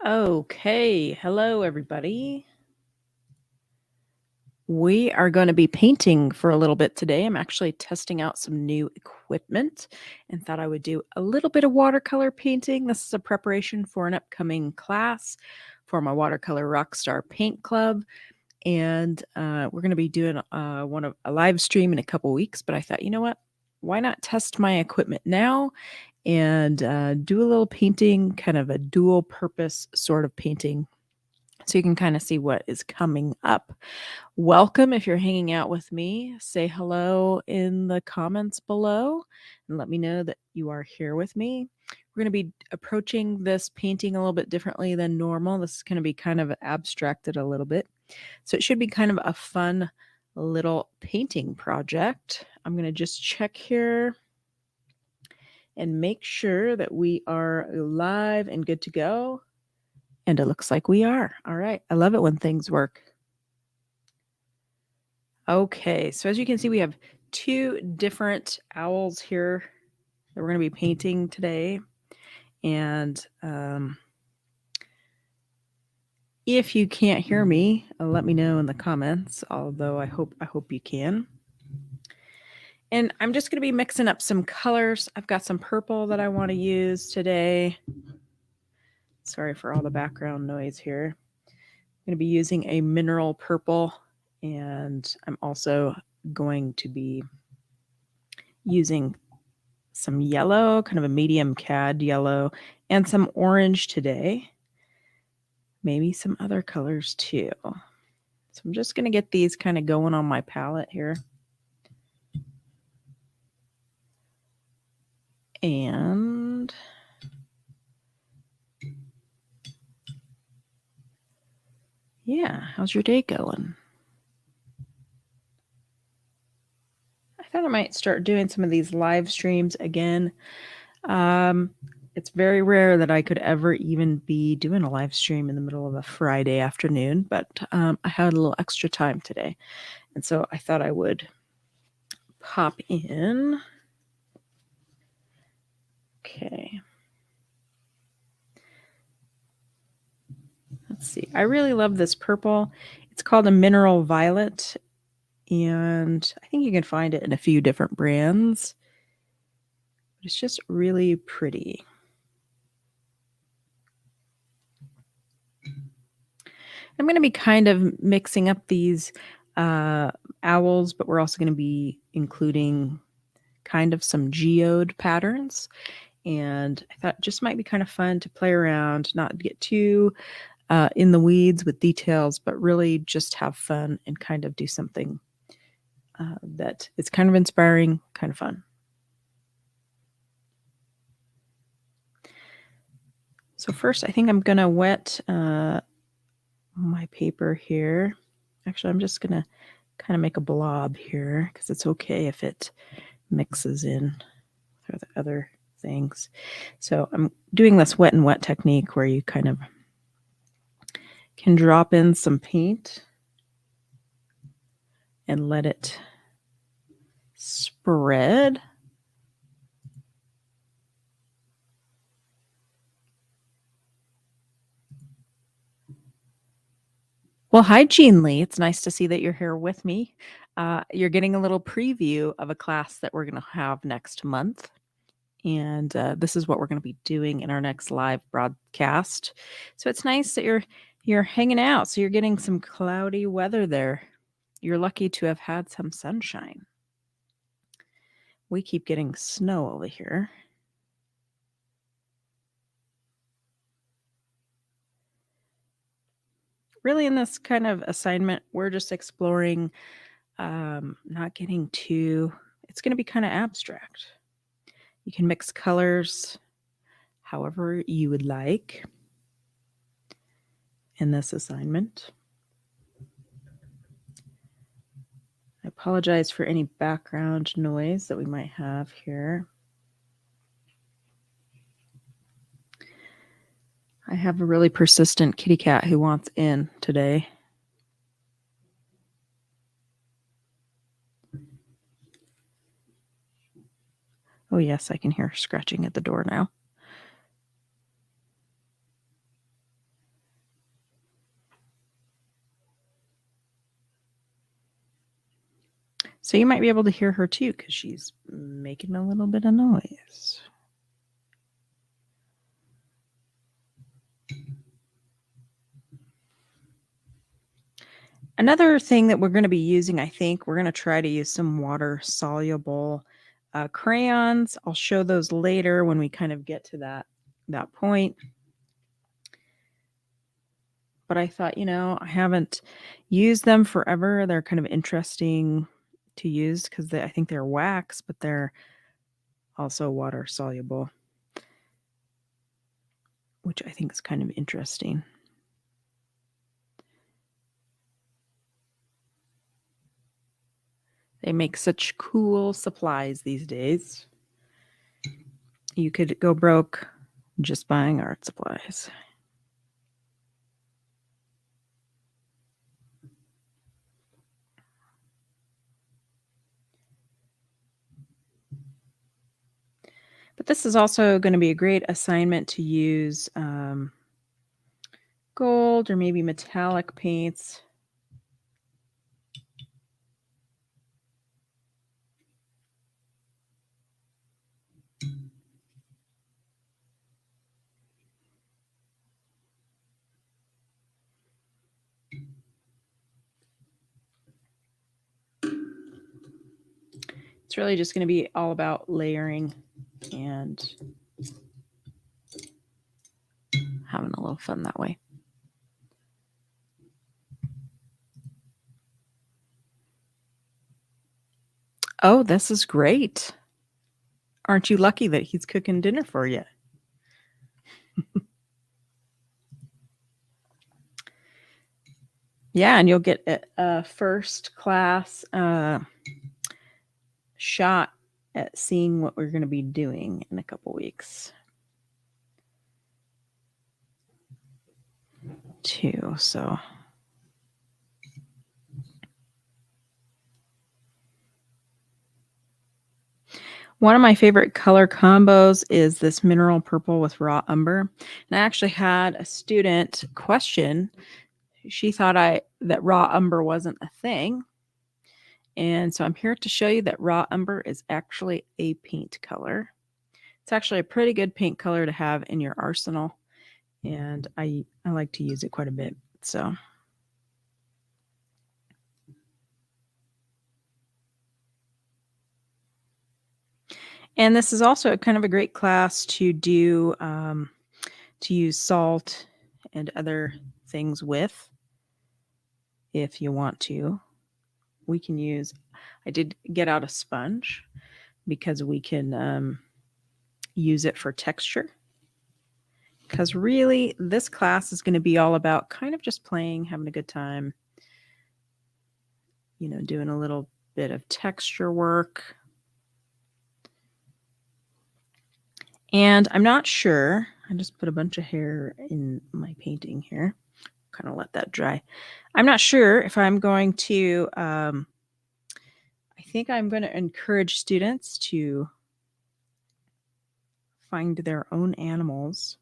Okay, hello everybody. We are going to be painting for a little bit today. I'm actually testing out some new equipment and thought I would do a little bit of watercolor painting. This is a preparation for an upcoming class for my Watercolor Rockstar Paint Club. And we're going to be doing a live stream in a couple weeks. But I thought, you know what? Why not test my equipment now and do a little painting, kind of a dual purpose sort of painting, so you can kind of see what is coming up. Welcome. If you're hanging out with me, say hello in the comments below and let me know that you are here with me. We're going to be approaching this painting a little bit differently than normal. This is going to be kind of abstracted a little bit. So it should be kind of a fun little painting project. I'm going to just check here and make sure that we are live and good to go. And it looks like we are. All right. I love it when things work. Okay. So as you can see, we have two different owls here that we're going to be painting today. And if you can't hear me, let me know in the comments, although I hope you can. And I'm just going to be mixing up some colors. I've got some purple that I want to use today. Sorry for all the background noise here. I'm going to be using a mineral purple, and I'm also going to be using some yellow, kind of a medium cad yellow, and some orange today. Maybe some other colors too. So I'm just going to get these kind of going on my palette here. And yeah, how's your day going? I thought I might start doing some of these live streams again. It's very rare that I could ever even be doing a live stream in the middle of a Friday afternoon, but I had a little extra time today. And so I thought I would pop in. Okay. Let's see. I really love this purple. It's called a mineral violet, and I think you can find it in a few different brands. But it's just really pretty. I'm going to be kind of mixing up these owls, but we're also going to be including kind of some geode patterns. And I thought it just might be kind of fun to play around, not get too in the weeds with details, but really just have fun and kind of do something that is kind of inspiring, kind of fun. So first, I think I'm going to wet my paper here. Actually, I'm just going to kind of make a blob here because it's okay if it mixes in with the other things. So I'm doing this wet and wet technique where you kind of can drop in some paint and let it spread. Well, hi, Jean Lee. It's nice to see that you're here with me. You're getting a little preview of a class that we're going to have next month. And this is what we're going to be doing in our next live broadcast. So it's nice that you're hanging out. So you're getting some cloudy weather there. You're lucky to have had some sunshine. We keep getting snow over here. Really, in this kind of assignment, we're just exploring, not getting too, it's going to be kind of abstract. You can mix colors however you would like in this assignment. I apologize for any background noise that we might have here. I have a really persistent kitty cat who wants in today. Oh yes, I can hear her scratching at the door now. So you might be able to hear her too because she's making a little bit of noise. Another thing that we're going to be using, I think, we're going to try to use some water-soluble crayons. I'll show those later when we kind of get to that point. But I thought, I haven't used them forever. They're kind of interesting to use because I think they're wax, but they're also water-soluble, which I think is kind of interesting. They make such cool supplies these days. You could go broke just buying art supplies. But this is also going to be a great assignment to use gold or maybe metallic paints. It's really just going to be all about layering and having a little fun that way. Oh, this is great. Aren't you lucky that he's cooking dinner for you? Yeah, and you'll get a first class shot at seeing what we're going to be doing in a couple weeks. Too, so. One of my favorite color combos is this mineral purple with raw umber. And I actually had a student question. She thought that raw umber wasn't a thing. And so I'm here to show you that raw umber is actually a paint color. It's actually a pretty good paint color to have in your arsenal. And I like to use it quite a bit. So. And this is also kind of a great class to do, to use salt and other things with. If you want to, we can use, I did get out a sponge because we can use it for texture. Because really, this class is going to be all about kind of just playing, having a good time, doing a little bit of texture work. And I'm not sure, I just put a bunch of hair in my painting here. Kind of let that dry. I'm not sure if I'm going to, I think I'm going to encourage students to find their own animals.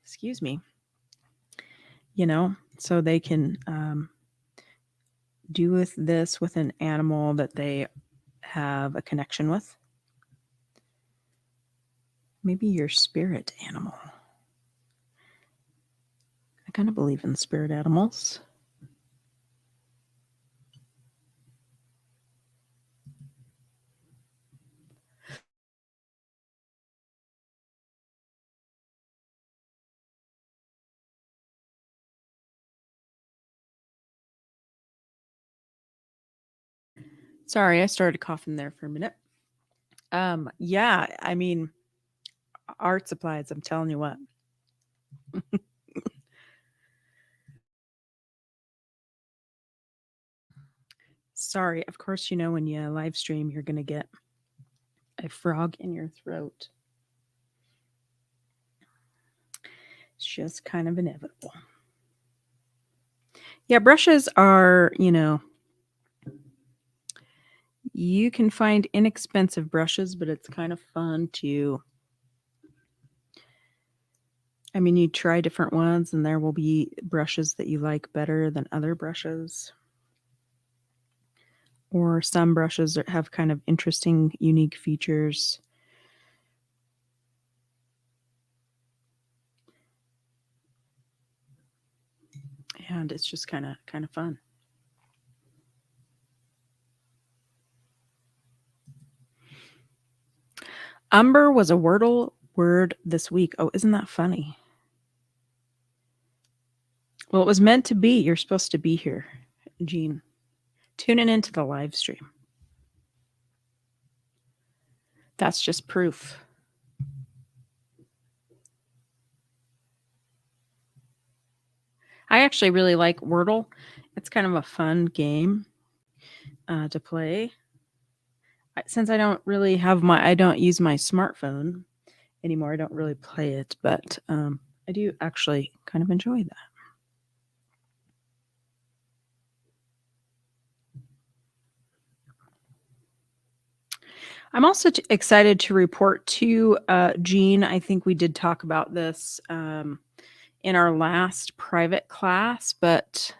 Excuse me. So they can do with this with an animal that they have a connection with. Maybe your spirit animal. I kind of believe in spirit animals. Sorry, I started coughing there for a minute. Yeah, I mean, art supplies, I'm telling you what. Sorry, of course, when you live stream, you're going to get a frog in your throat. It's just kind of inevitable. Yeah, brushes are, you can find inexpensive brushes, but it's kind of fun to, you try different ones and there will be brushes that you like better than other brushes. or some brushes that have kind of interesting, unique features. And it's just kind of fun. Umber was a Wordle word this week. Oh, isn't that funny? Well, it was meant to be. You're supposed to be here, Jean. Tuning into the live stream. That's just proof. I actually really like Wordle. It's kind of a fun game to play. Since I don't really I don't use my smartphone anymore. I don't really play it, but I do actually kind of enjoy that. I'm also excited to report to Jean. I think we did talk about this in our last private class, but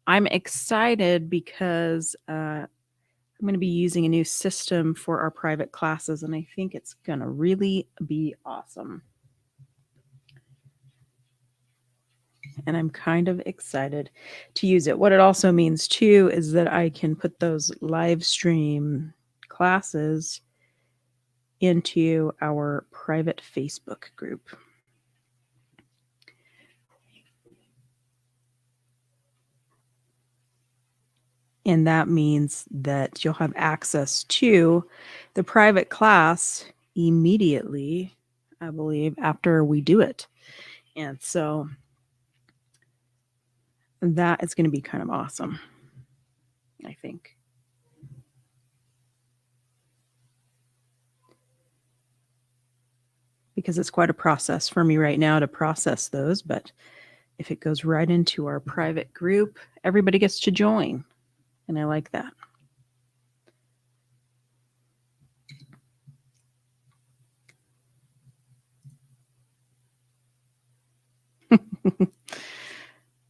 I'm excited because I'm going to be using a new system for our private classes, and I think it's going to really be awesome. And I'm kind of excited to use it. What it also means too is that I can put those live stream classes into our private Facebook group. And that means that you'll have access to the private class immediately, I believe, after we do it. And so that is going to be kind of awesome, I think. Because it's quite a process for me right now to process those. But if it goes right into our private group, everybody gets to join. And I like that.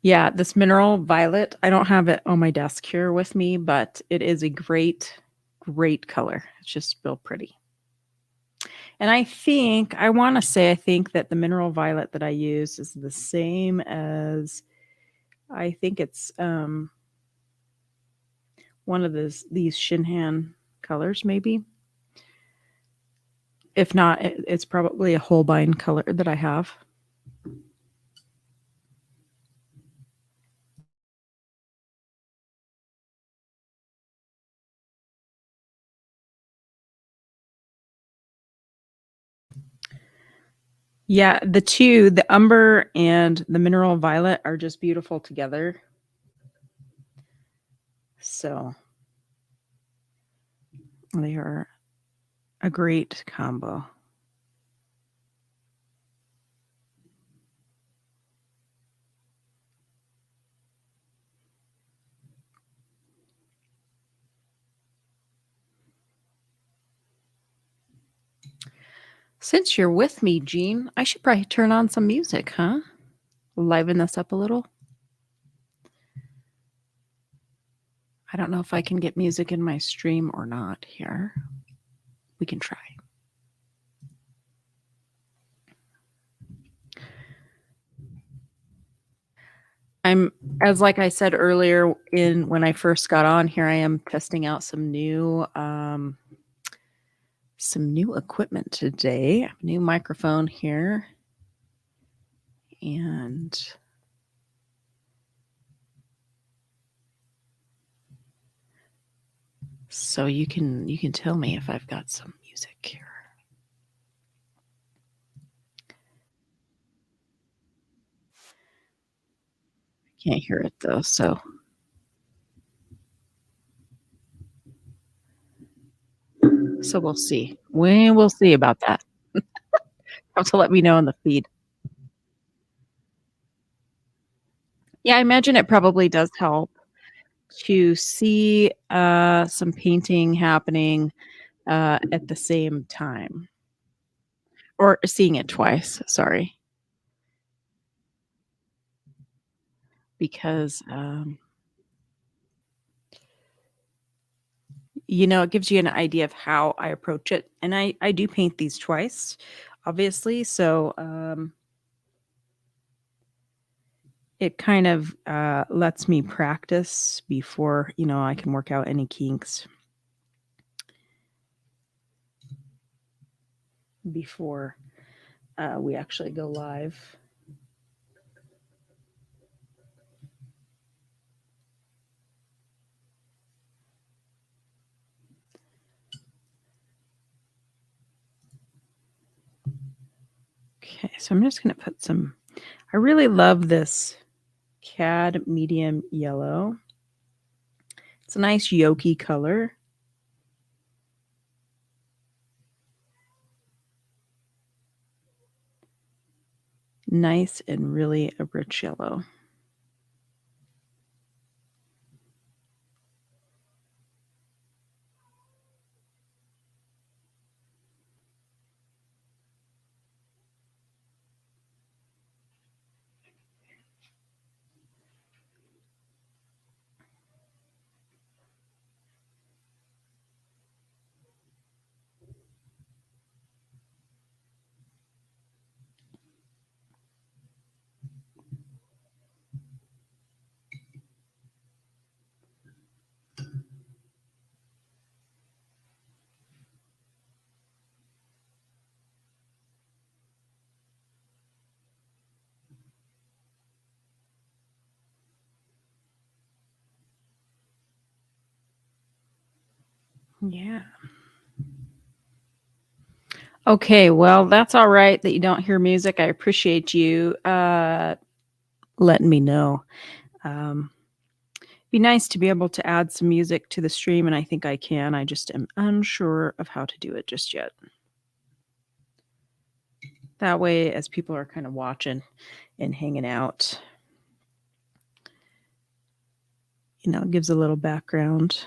Yeah, this mineral violet, I don't have it on my desk here with me, but it is a great, great color. It's just real pretty. And I think that the mineral violet that I use is the same as I think it's one of these Shinhan colors, maybe. If not, it's probably a Holbein color that I have. Yeah, the umber and the mineral violet are just beautiful together. So they are a great combo. Since you're with me, Jean, I should probably turn on some music, huh? Liven this up a little. I don't know if I can get music in my stream or not here. We can try. Like I said earlier, when I first got on here, I am testing out some new equipment today. New microphone here, and so you can tell me if I've got some music here. Can't hear it though, so we'll see. We'll see about that. Have to let me know in the feed. Yeah, I imagine it probably does help to see some painting happening at the same time, or seeing it twice. Sorry, because It gives you an idea of how I approach it. And I do paint these twice, obviously. So it kind of lets me practice before, I can work out any kinks before we actually go live. Okay, so I'm just going to put some, I really love this Cad medium yellow. It's a nice yolky color. Nice and really a rich yellow. Yeah. Okay, well, that's all right that you don't hear music. I appreciate you letting me know. Be nice to be able to add some music to the stream, and I think I can. I just am unsure of how to do it just yet. That way, as people are kind of watching and hanging out, it gives a little background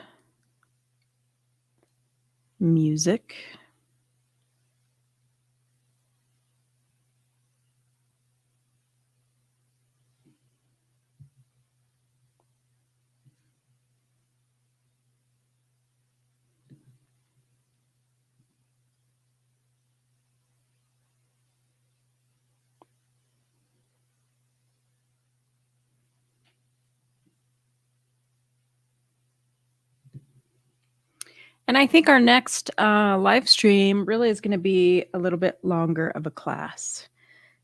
music. And I think our next live stream really is going to be a little bit longer of a class.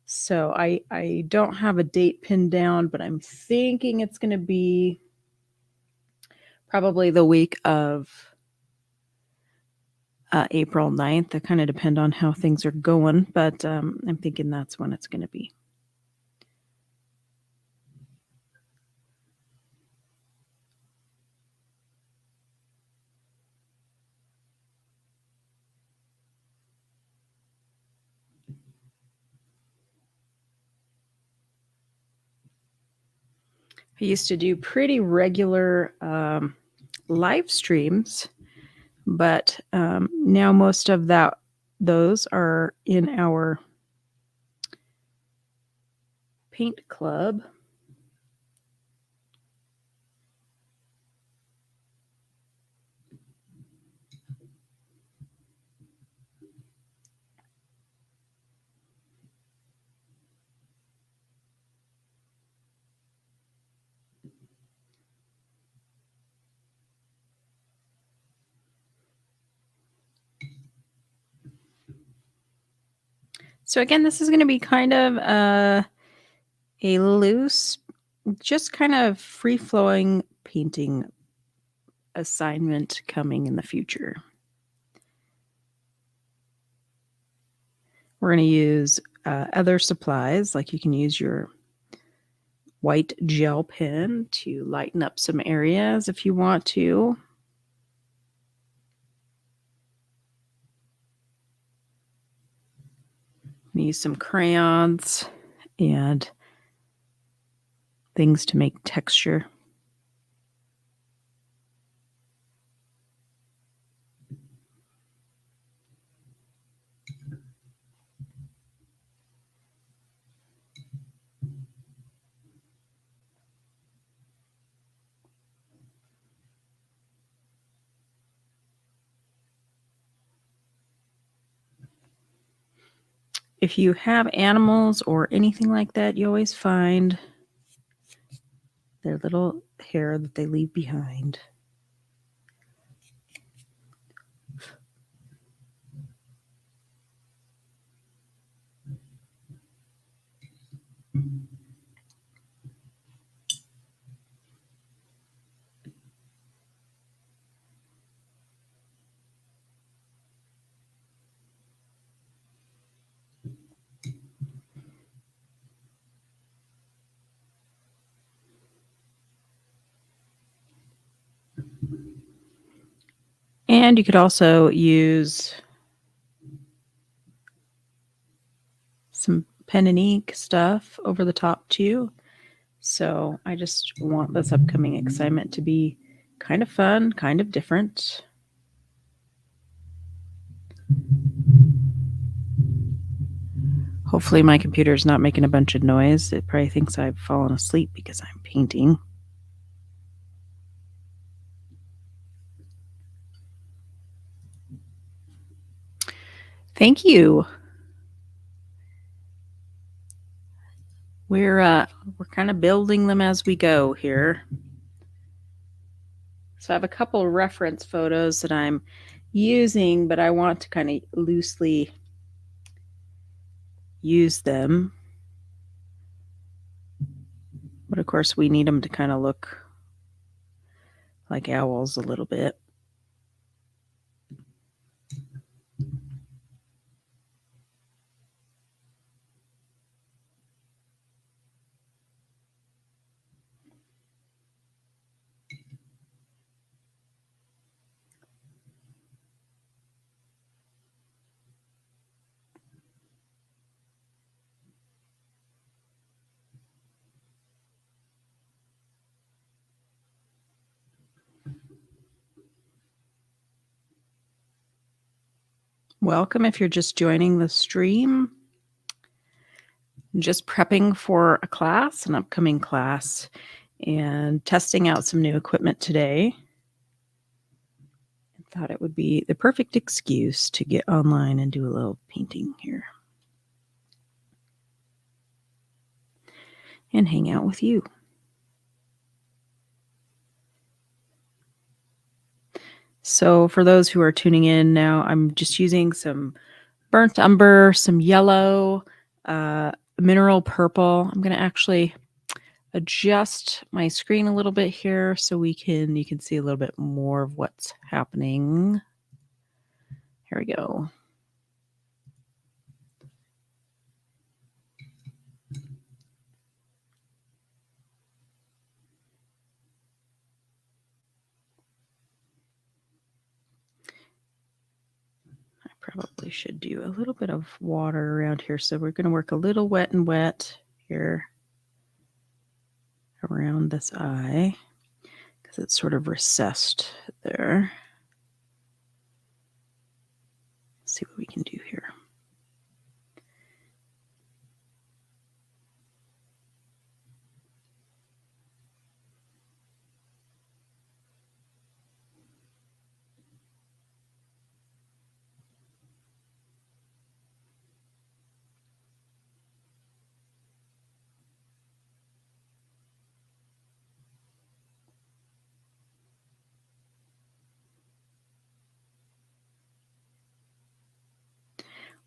So I don't have a date pinned down, but I'm thinking it's going to be probably the week of April 9th. It kind of depend on how things are going, but I'm thinking that's when it's going to be. I used to do pretty regular live streams, but now most of those are in our paint club. So again, this is going to be kind of a loose, just kind of free-flowing painting assignment coming in the future. We're going to use other supplies, like you can use your white gel pen to lighten up some areas if you want to. Use some crayons and things to make texture. if you have animals or anything like that, you always find their little hair that they leave behind. And you could also use some pen and ink stuff over the top too. So I just want this upcoming assignment to be kind of fun, kind of different. Hopefully my computer's not making a bunch of noise. It probably thinks I've fallen asleep because I'm painting. Thank you. We're kind of building them as we go here. So I have a couple of reference photos that I'm using, but I want to kind of loosely use them. But of course, we need them to kind of look like owls a little bit. Welcome if you're just joining the stream. I'm just prepping for a class, an upcoming class, and testing out some new equipment today. I thought it would be the perfect excuse to get online and do a little painting here and hang out with you. So for those who are tuning in now, I'm just using some burnt umber, some yellow, mineral purple. I'm going to actually adjust my screen a little bit here so you can see a little bit more of what's happening. Here we go. Probably should do a little bit of water around here. So we're going to work a little wet and wet here around this eye because it's sort of recessed there. Let's see what we can do here.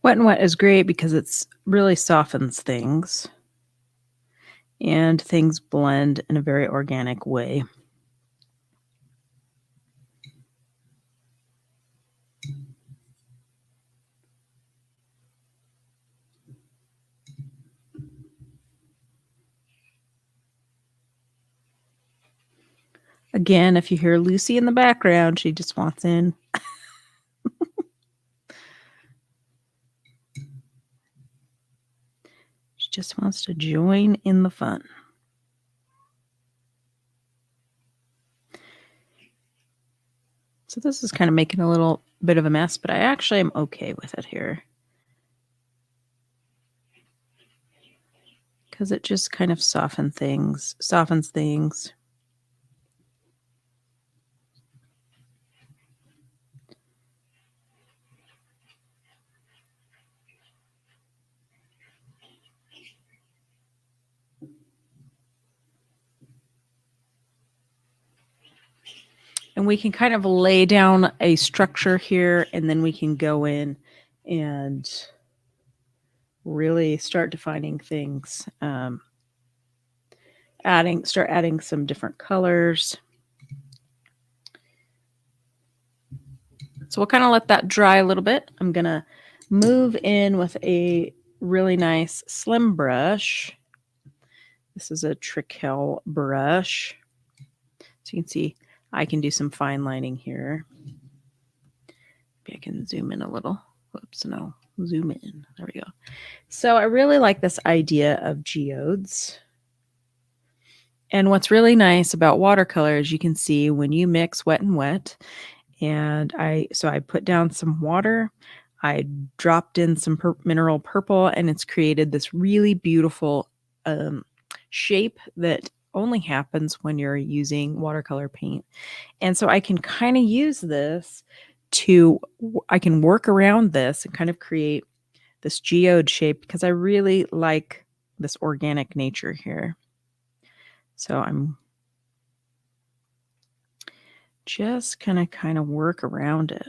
Wet and wet is great because it's really softens things and things blend in a very organic way. Again, if you hear Lucy in the background, she just wants in. She just wants to join in the fun. So this is kind of making a little bit of a mess, but I actually am okay with it here. Because it just kind of softens things. And we can kind of lay down a structure here, and then we can go in and really start defining things. Start adding some different colors. So we'll kind of let that dry a little bit. I'm going to move in with a really nice slim brush. This is a Trickel brush. So you can see I can do some fine lining here. Maybe I can zoom in a little. Whoops, no, zoom in. There we go. So I really like this idea of geodes. And what's really nice about watercolor is you can see when you mix wet and wet, and I put down some water, I dropped in some mineral purple, and it's created this really beautiful shape that only happens when you're using watercolor paint. And so I can kind of use this I can work around this and kind of create this geode shape because I really like this organic nature here. So I'm just gonna kind of work around it.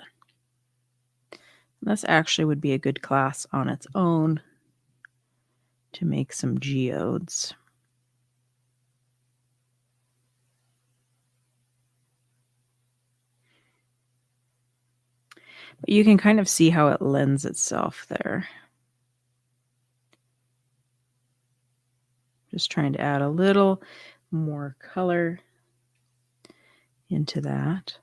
And this actually would be a good class on its own to make some geodes. But you can kind of see how it lends itself there. Just trying to add a little more color into that.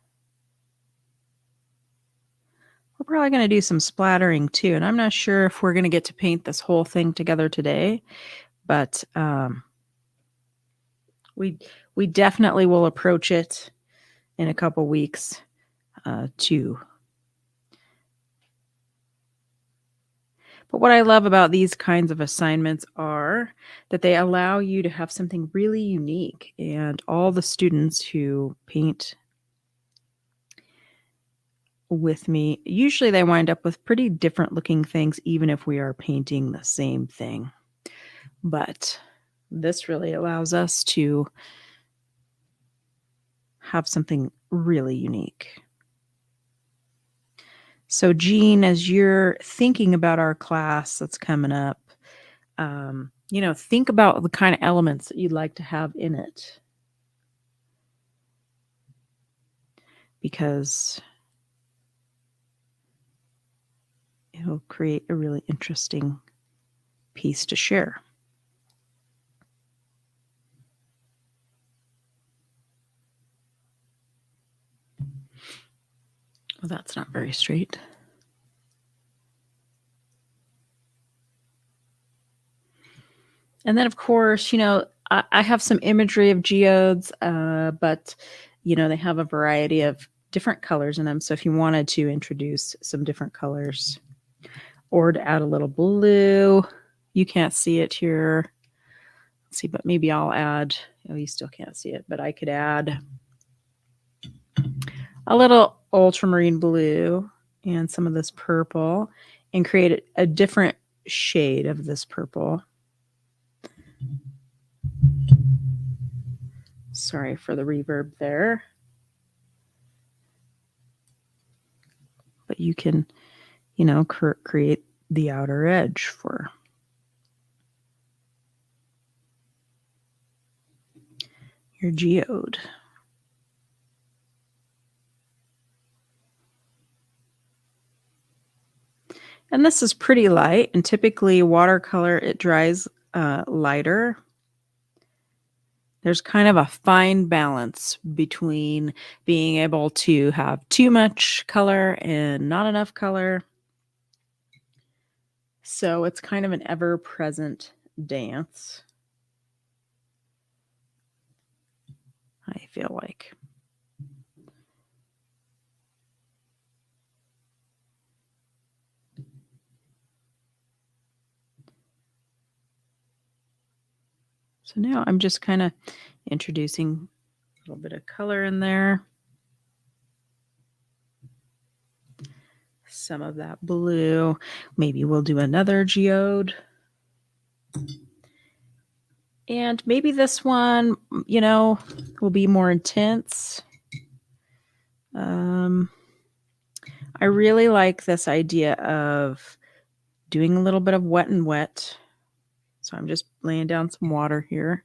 We're probably going to do some splattering too, and I'm not sure if we're going to get to paint this whole thing together today, but we definitely will approach it in a couple weeks too. But what I love about these kinds of assignments are that they allow you to have something really unique, and all the students who paint with me, usually they wind up with pretty different looking things, even if we are painting the same thing. But this really allows us to have something really unique. So Jean, as you're thinking about our class that's coming up, think about the kind of elements that you'd like to have in it. Because it'll create a really interesting piece to share. Well, that's not very straight. And then, of course, I have some imagery of geodes, but, they have a variety of different colors in them. So if you wanted to introduce some different colors or to add a little blue, you can't see it here. Let's see, but maybe I'll add, you still can't see it, but I could add a little ultramarine blue and some of this purple and create a different shade of this purple. Sorry for the reverb there. But you can, create the outer edge for your geode. And this is pretty light, and typically watercolor, it dries lighter. There's kind of a fine balance between being able to have too much color and not enough color. So it's kind of an ever-present dance, I feel like. So now I'm just kind of introducing a little bit of color in there. Some of that blue. Maybe we'll do another geode. And maybe this one, will be more intense. I really like this idea of doing a little bit of wet and wet. So I'm just laying down some water here.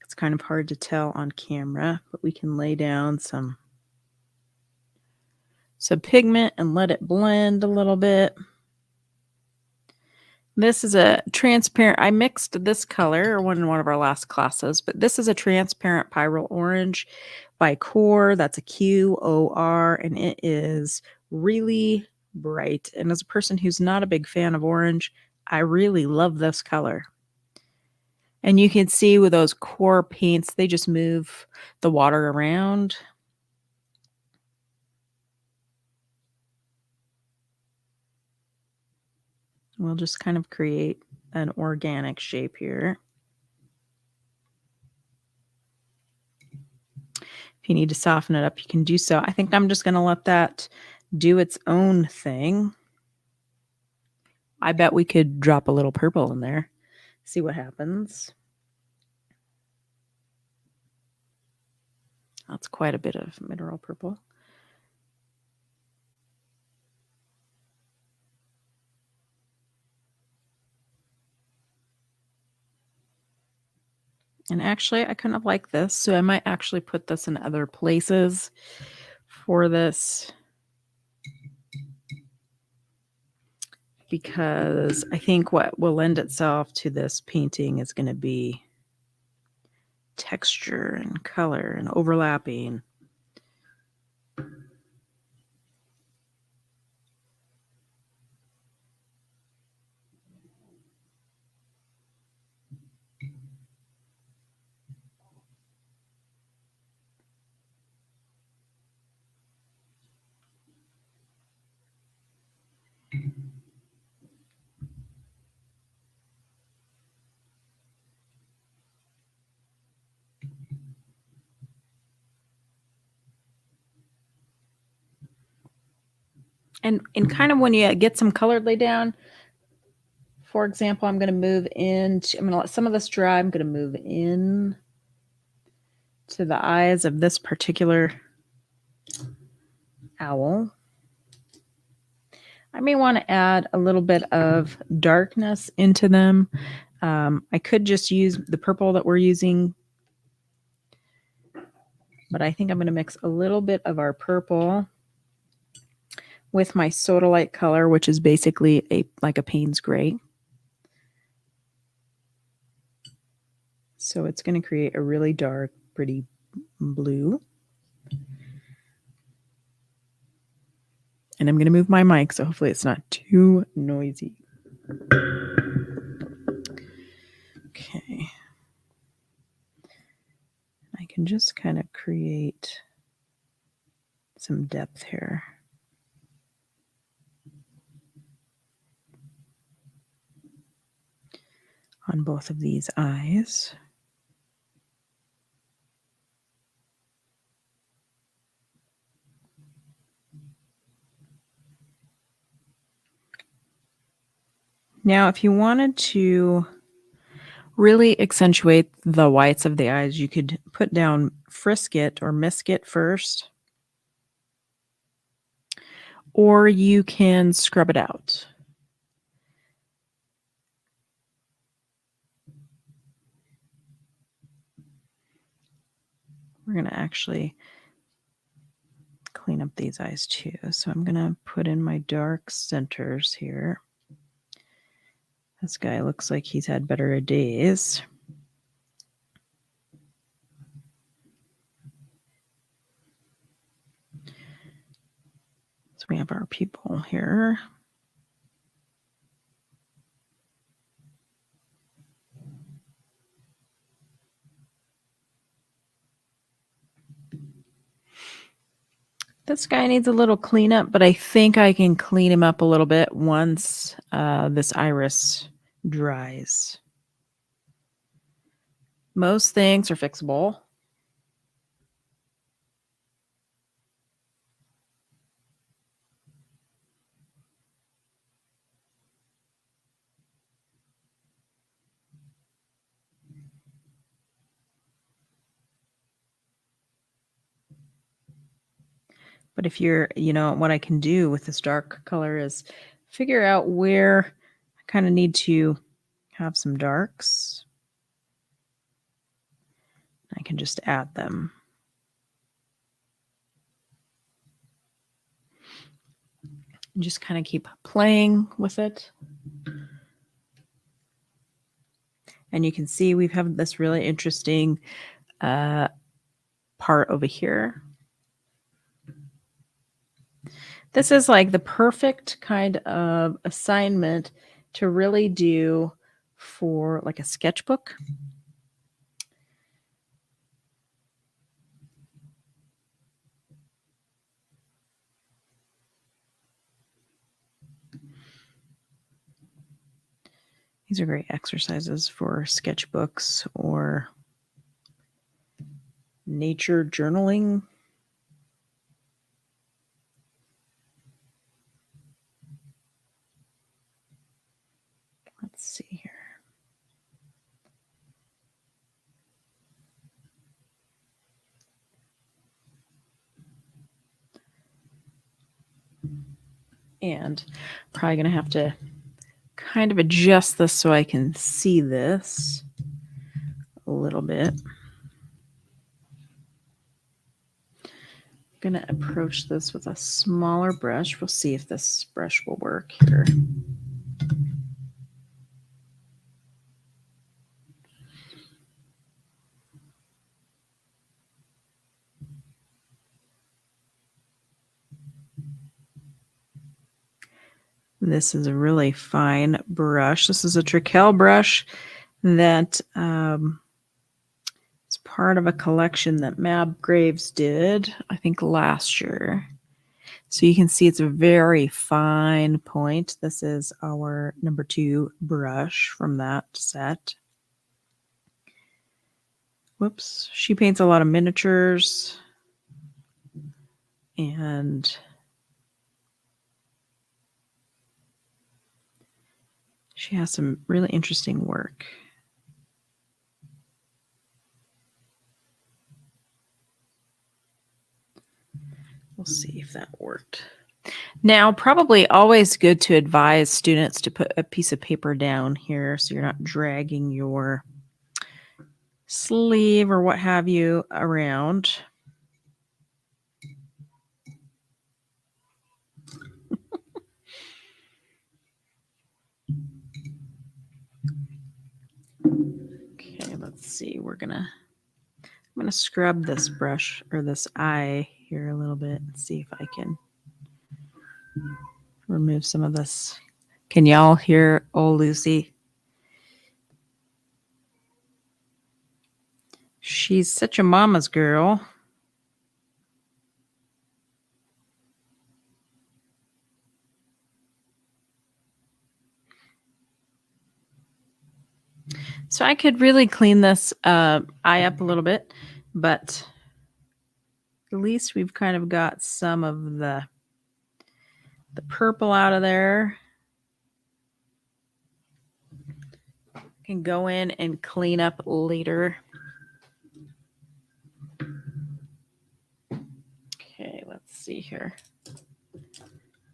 It's kind of hard to tell on camera, but we can lay down some pigment and let it blend a little bit. This is a transparent, I mixed this color in one of our last classes, but this is a transparent pyrrole orange by Core. That's a QOR, and it is really bright. And as a person who's not a big fan of orange, I really love this color. And you can see with those Core paints, they just move the water around. We'll just kind of create an organic shape here. If you need to soften it up, you can do so. I think I'm just going to let that do its own thing. I bet we could drop a little purple in there. See what happens. That's quite a bit of mineral purple. And actually, I kind of like this, so I might actually put this in other places for this, because I think what will lend itself to this painting is going to be texture and color and overlapping. And kind of when you get some color laid down, for example, I'm going to let some of this dry. I'm going to move in to the eyes of this particular owl. I may want to add a little bit of darkness into them. I could just use the purple that we're using, but I think I'm going to mix a little bit of our purple with my sodalite color, which is basically like a Payne's gray. So it's going to create a really dark, pretty blue. And I'm going to move my mic, so hopefully it's not too noisy. Okay. I can just kind of create some depth here. On both of these eyes. Now, if you wanted to really accentuate the whites of the eyes, you could put down Frisket or Misket first, or you can scrub it out. We're going to actually clean up these eyes too. So I'm going to put in my dark centers here. This guy looks like he's had better days. So we have our pupil here. This guy needs a little cleanup, but I think I can clean him up a little bit once this iris dries. Most things are fixable. But if you're, what I can do with this dark color is figure out where I kind of need to have some darks. I can just add them. And just kind of keep playing with it. And you can see we have this really interesting part over here. This is like the perfect kind of assignment to really do for like a sketchbook. These are great exercises for sketchbooks or nature journaling. Let's see here. And probably going to have to kind of adjust this so I can see this a little bit. I'm going to approach this with a smaller brush. We'll see if this brush will work here. This is a really fine brush. This is a Trekell brush that is part of a collection that Mab Graves did, I think, last year. So you can see it's a very fine point. This is our number 2 brush from that set. Whoops. She paints a lot of miniatures. And she has some really interesting work. We'll see if that worked. Now, probably always good to advise students to put a piece of paper down here so you're not dragging your sleeve or what have you around. Okay, let's see. I'm gonna scrub this brush or this eye here a little bit and see if I can remove some of this. Can y'all hear old Lucy? She's such a mama's girl. So I could really clean this eye up a little bit, but at least we've kind of got some of the purple out of there. Can go in and clean up later. Okay, let's see here.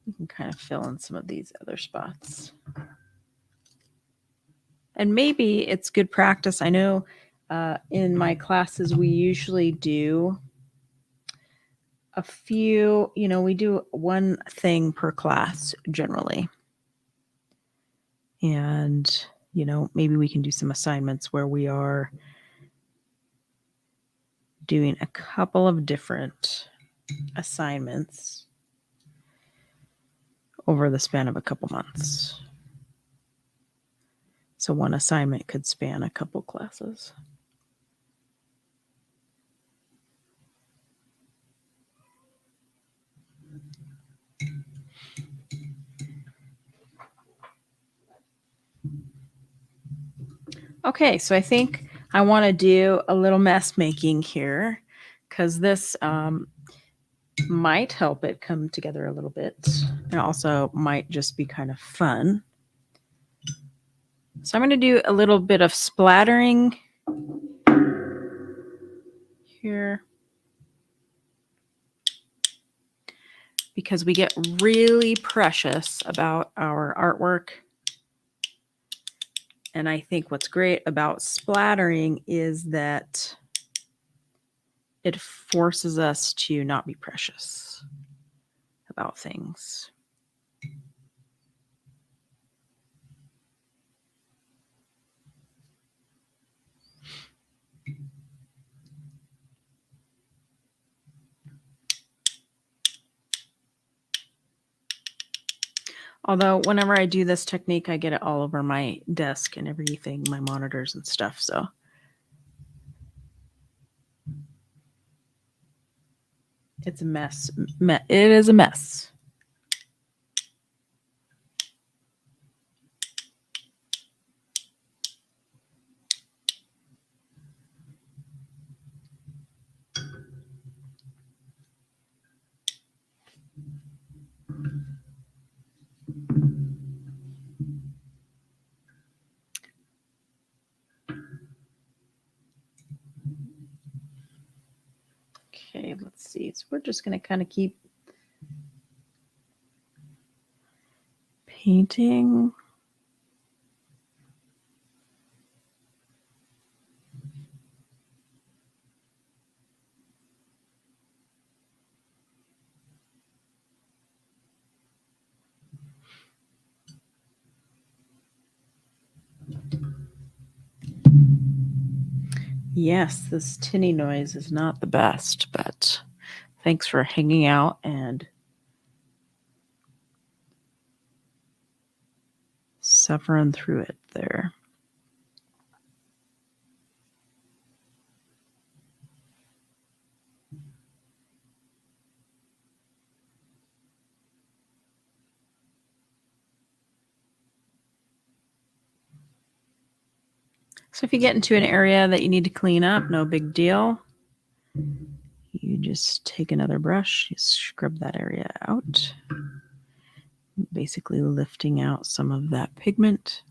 We can kind of fill in some of these other spots. And maybe it's good practice. I know in my classes we usually do a few, we do one thing per class generally. And, maybe we can do some assignments where we are doing a couple of different assignments over the span of a couple months. So one assignment could span a couple classes. Okay, so I think I want to do a little mess making here because this might help it come together a little bit. And also might just be kind of fun. So I'm going to do a little bit of splattering here. because we get really precious about our artwork. And I think what's great about splattering is that it forces us to not be precious about things. Although whenever I do this technique, I get it all over my desk and everything, my monitors and stuff. So it's a mess. It is a mess. Okay, let's see. So we're just going to kind of keep painting. Yes, this tinny noise is not the best, but thanks for hanging out and suffering through it there. So if you get into an area that you need to clean up, no big deal. You just take another brush, you scrub that area out, basically lifting out some of that pigment.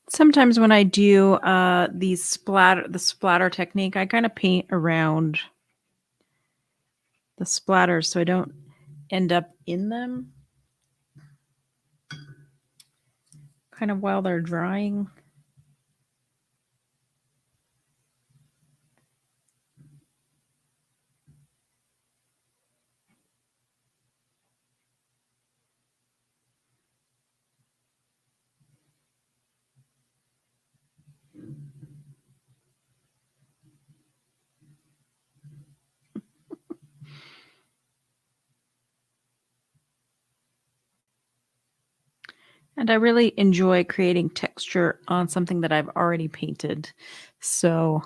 Sometimes when I do the splatter technique, I kind of paint around the splatters so I don't end up in them kind of while they're drying. And I really enjoy creating texture on something that I've already painted. So,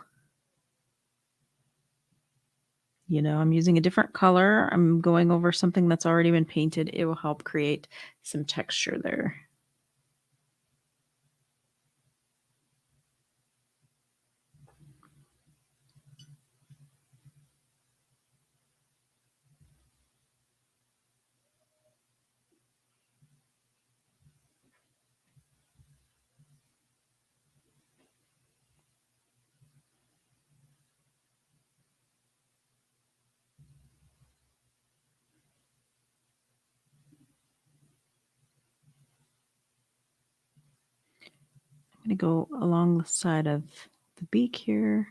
I'm using a different color. I'm going over something that's already been painted. It will help create some texture there. I'm going to go along the side of the beak here.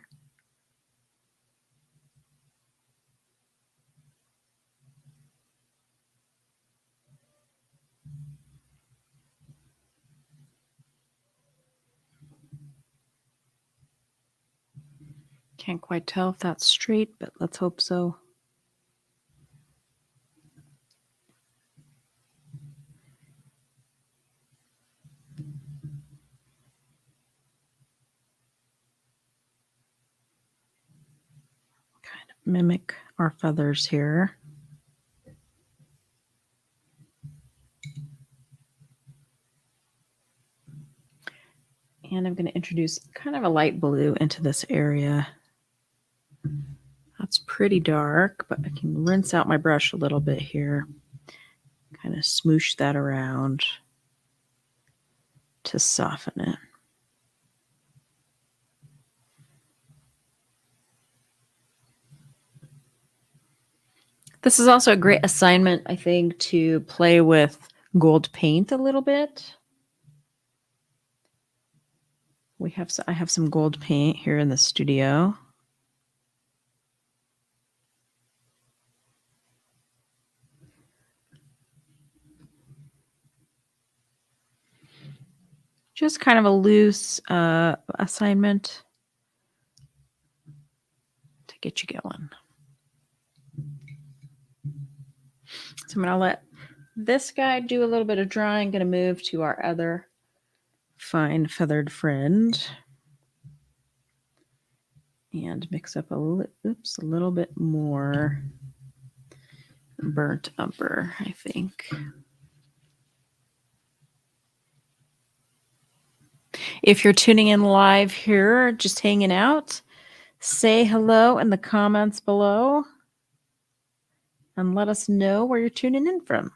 Can't quite tell if that's straight, but let's hope so. Kind of mimic our feathers here. And I'm going to introduce kind of a light blue into this area. That's pretty dark, but I can rinse out my brush a little bit here. Kind of smoosh that around to soften it. This is also a great assignment, I think, to play with gold paint a little bit. I have some gold paint here in the studio. Just kind of a loose assignment to get you going. So I'm going to let this guy do a little bit of drawing. I'm going to move to our other fine feathered friend and mix up a little bit more burnt umber, I think. If you're tuning in live here, just hanging out, say hello in the comments below and let us know where you're tuning in from.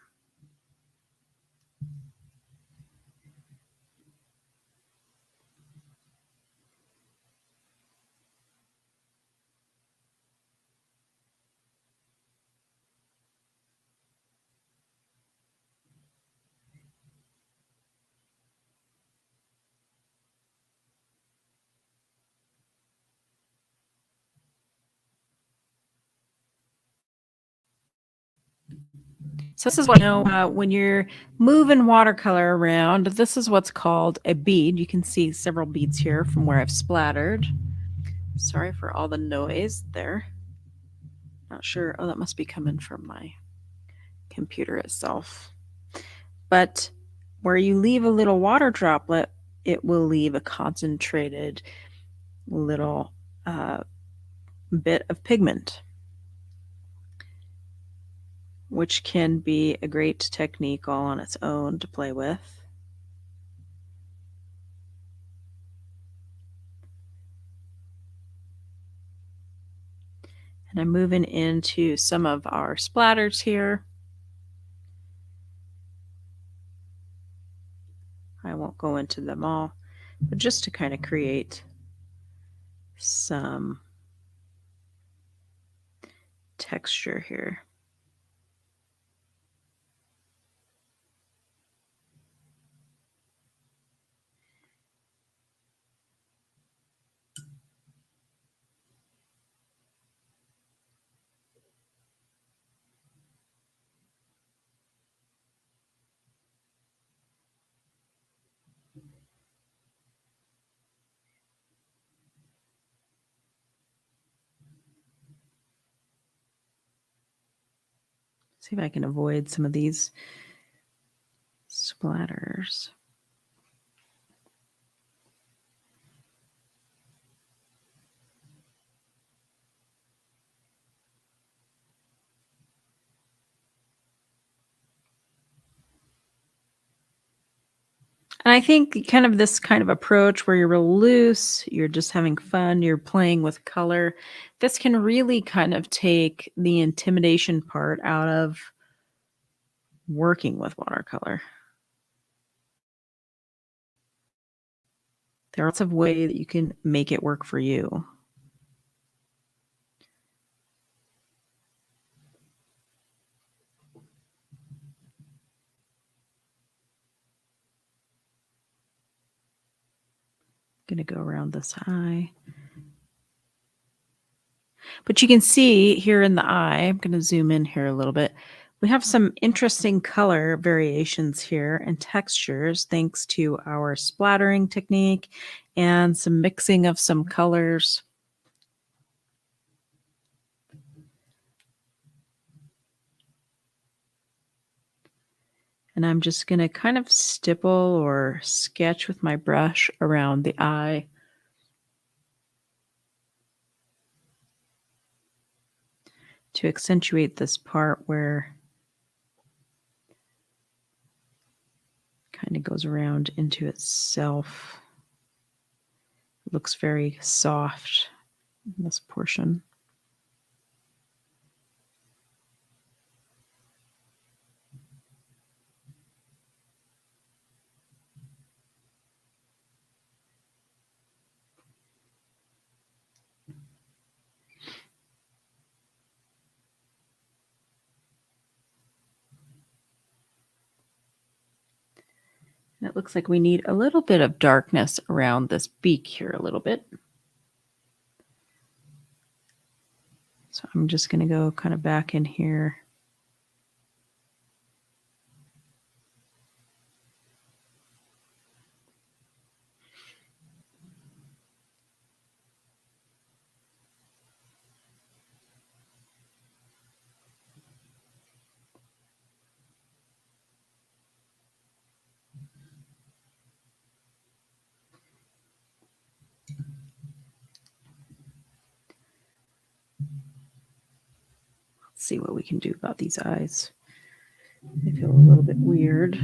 So this is what when you're moving watercolor around, this is what's called a bead. You can see several beads here from where I've splattered. Sorry for all the noise there. Not sure. Oh, that must be coming from my computer itself. But where you leave a little water droplet, it will leave a concentrated little bit of pigment, which can be a great technique all on its own to play with. And I'm moving into some of our splatters here. I won't go into them all, but just to kind of create some texture here. See if I can avoid some of these splatters. And I think kind of this kind of approach where you're real loose, you're just having fun, you're playing with color, this can really kind of take the intimidation part out of working with watercolor. There are lots of ways that you can make it work for you. I'm going to go around this eye. But you can see here in the eye, I'm going to zoom in here a little bit. We have some interesting color variations here and textures thanks to our splattering technique and some mixing of some colors. And I'm just going to kind of stipple or sketch with my brush around the eye. To accentuate this part where it kind of goes around into itself. looks very soft in this portion. And it looks like we need a little bit of darkness around this beak here a little bit. So I'm just going to go kind of back in here. Let's see what we can do about these eyes. They feel a little bit weird.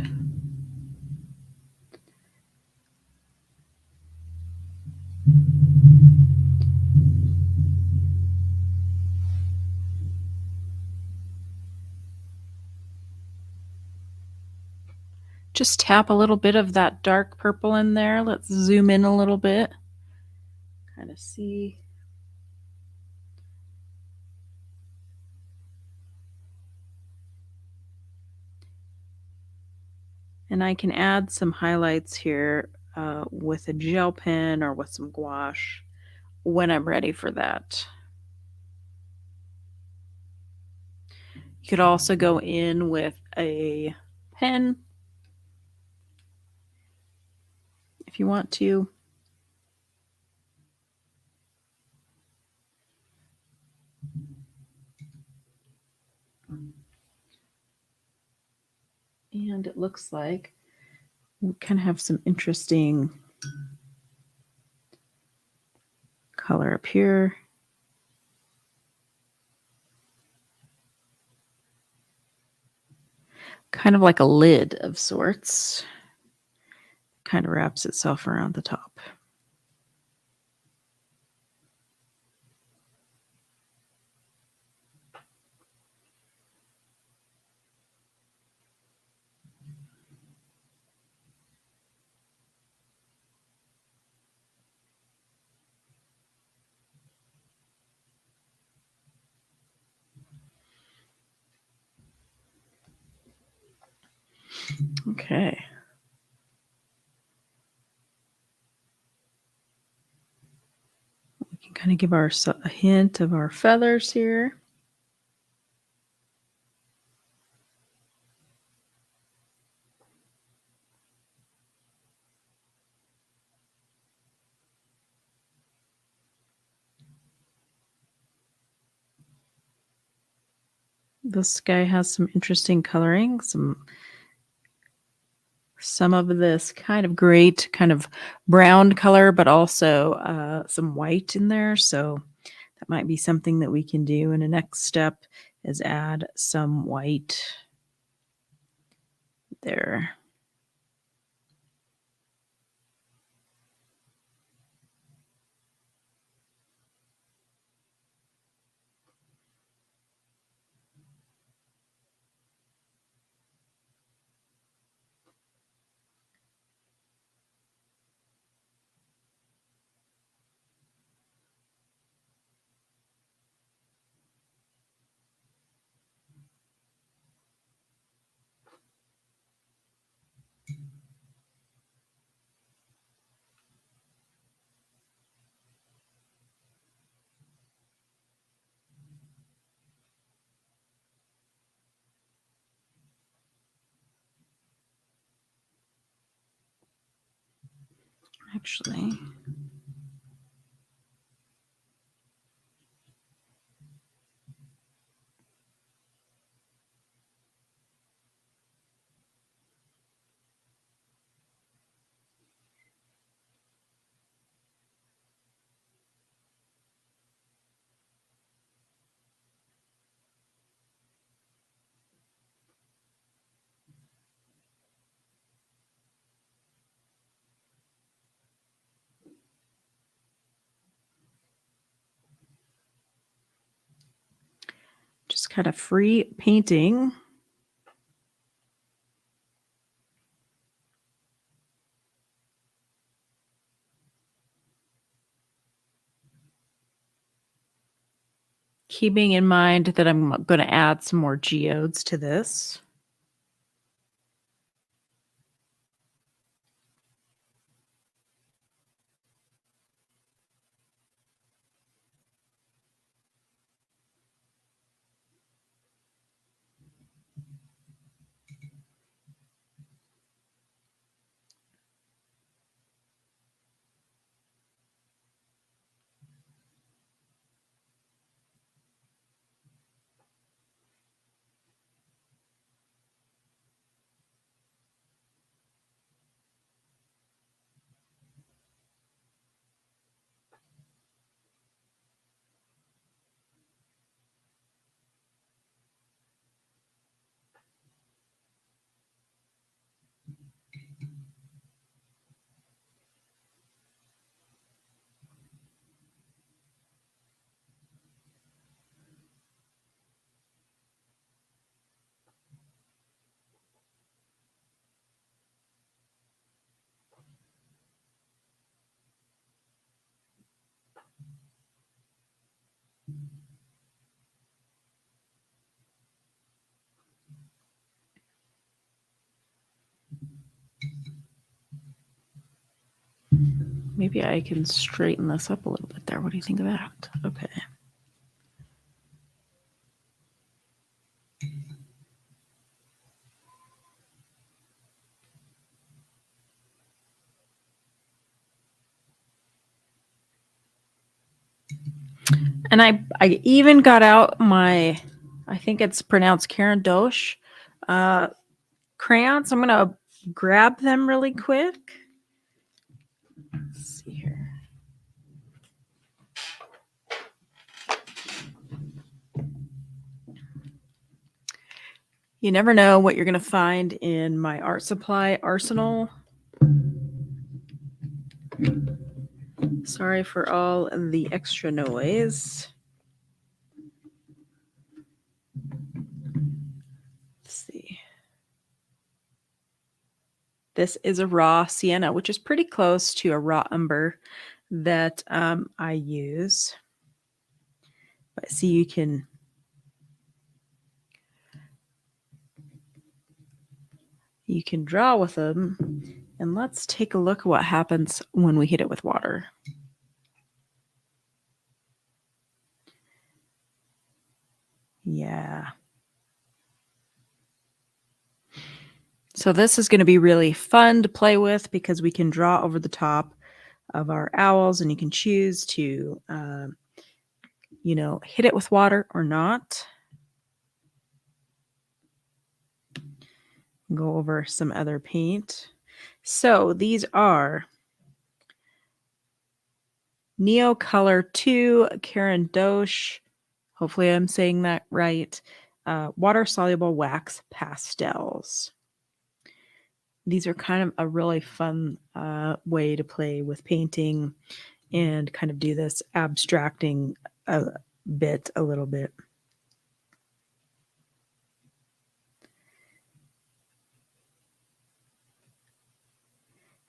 Just tap a little bit of that dark purple in there. Let's zoom in a little bit. Kind of see. And I can add some highlights here with a gel pen or with some gouache when I'm ready for that. You could also go in with a pen if you want to. And it looks like we kind of have some interesting color up here. Kind of like a lid of sorts. Kind of wraps itself around the top. Okay. We can kind of give ourselves a hint of our feathers here. This guy has some interesting coloring, some of this kind of great kind of brown color, but also some white in there. So that might be something that we can do. And the next step is add some white there. Actually, just kind of free painting. Keeping in mind that I'm going to add some more geodes to this. Maybe I can straighten this up a little bit there. What do you think of that? Okay. And I even got out my, I think it's pronounced Karen Dosh crayons. I'm going to grab them really quick. Let's see here. You never know what you're going to find in my art supply arsenal. Sorry for all the extra noise. Let's see. This is a raw sienna, which is pretty close to a raw umber that I use. But see, you can draw with them. And let's take a look at what happens when we hit it with water. Yeah. So this is going to be really fun to play with because we can draw over the top of our owls, and you can choose to, hit it with water or not. Go over some other paint. So these are Neo Color 2 Karen Dosh. Hopefully I'm saying that right. Water-soluble wax pastels. These are kind of a really fun way to play with painting and kind of do this abstracting a little bit.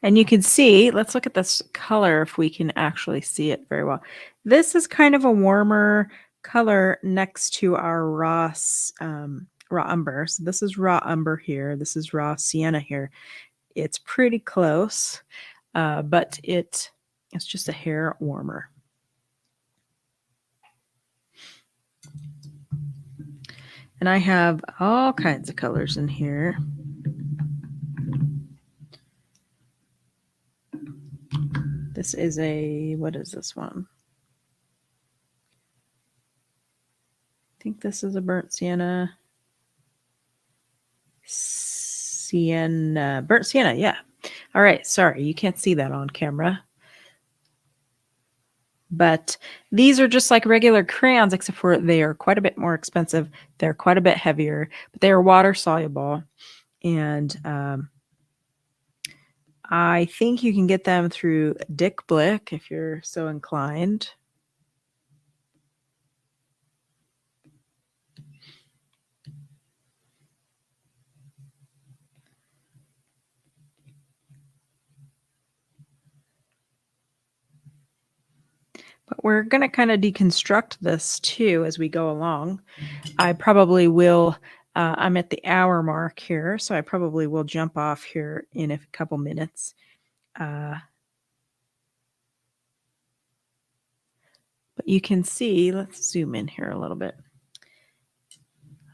And you can see, let's look at this color if we can actually see it very well. This is kind of a warmer color next to our raw umber. So this is raw umber here. This is raw sienna here. It's pretty close, but it's just a hair warmer. And I have all kinds of colors in here. This is what is this one? I think this is a burnt sienna. Burnt sienna, yeah. All right, sorry, you can't see that on camera. But these are just like regular crayons, except for they are quite a bit more expensive. They're quite a bit heavier, but they are water soluble. And I think you can get them through Dick Blick if you're so inclined. But we're going to kind of deconstruct this too as we go along. I probably will, I'm at the hour mark here, so I probably will jump off here in a couple minutes. But you can see, let's zoom in here a little bit.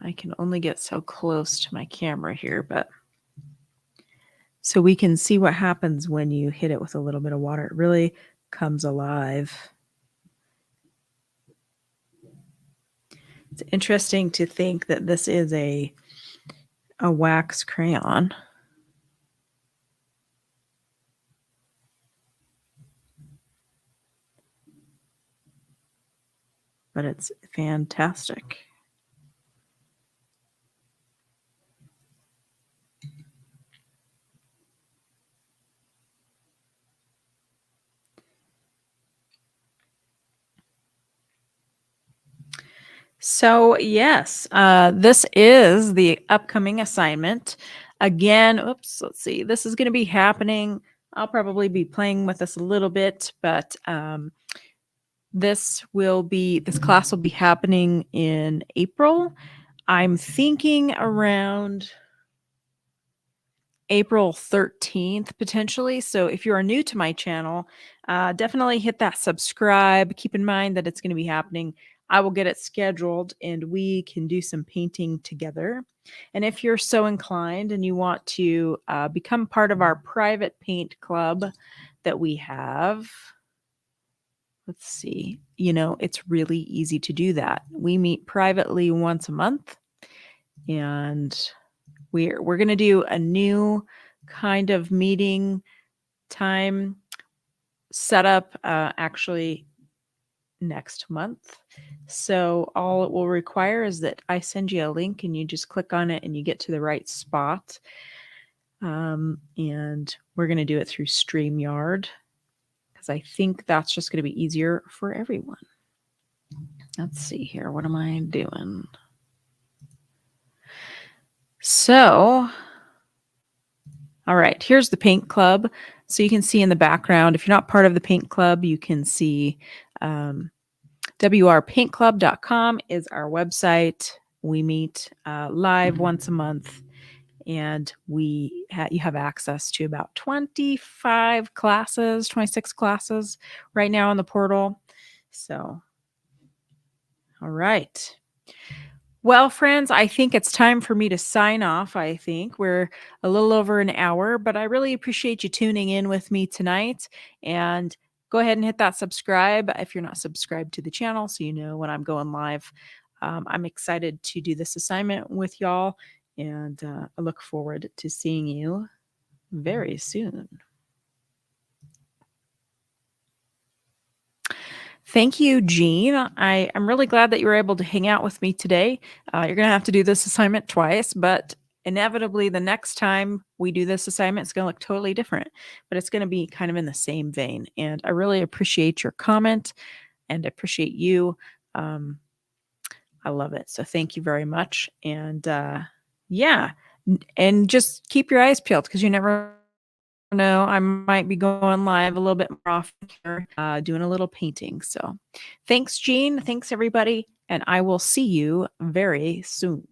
I can only get so close to my camera here, but so we can see what happens when you hit it with a little bit of water. It really comes alive. It's interesting to think that this is a wax crayon. But it's fantastic. So yes, this is the upcoming assignment. Again, oops, let's see. This is going to be happening. I'll probably be playing with this a little bit, but this class will be happening in April. I'm thinking around April 13th, potentially. So if you are new to my channel, definitely hit that subscribe. Keep in mind that it's going to be happening. I will get it scheduled and we can do some painting together. And if you're so inclined and you want to become part of our private paint club that we have, let's see, it's really easy to do that. We meet privately once a month, and we're going to do a new kind of meeting time setup actually next month. So all it will require is that I send you a link and you just click on it and you get to the right spot. And we're going to do it through StreamYard because I think that's just going to be easier for everyone. Let's see here. What am I doing? So, all right, here's the paint club. So you can see in the background, if you're not part of the paint club, you can see wrpaintclub.com is our website. We meet live once a month, and you have access to about 26 classes right now on the portal. So, all right. Well, friends, I think it's time for me to sign off. I think we're a little over an hour, but I really appreciate you tuning in with me tonight. And go ahead and hit that subscribe if you're not subscribed to the channel so you know when I'm going live. I'm excited to do this assignment with y'all, and I look forward to seeing you very soon. Thank you, Jean. I'm really glad that you were able to hang out with me today. You're going to have to do this assignment twice, but inevitably the next time we do this assignment, it's going to look totally different, but it's going to be kind of in the same vein. And I really appreciate your comment and appreciate you. I love it. So thank you very much. And yeah, and just keep your eyes peeled because you never know, I might be going live a little bit more often here, doing a little painting. So thanks, Jean. Thanks, everybody. And I will see you very soon.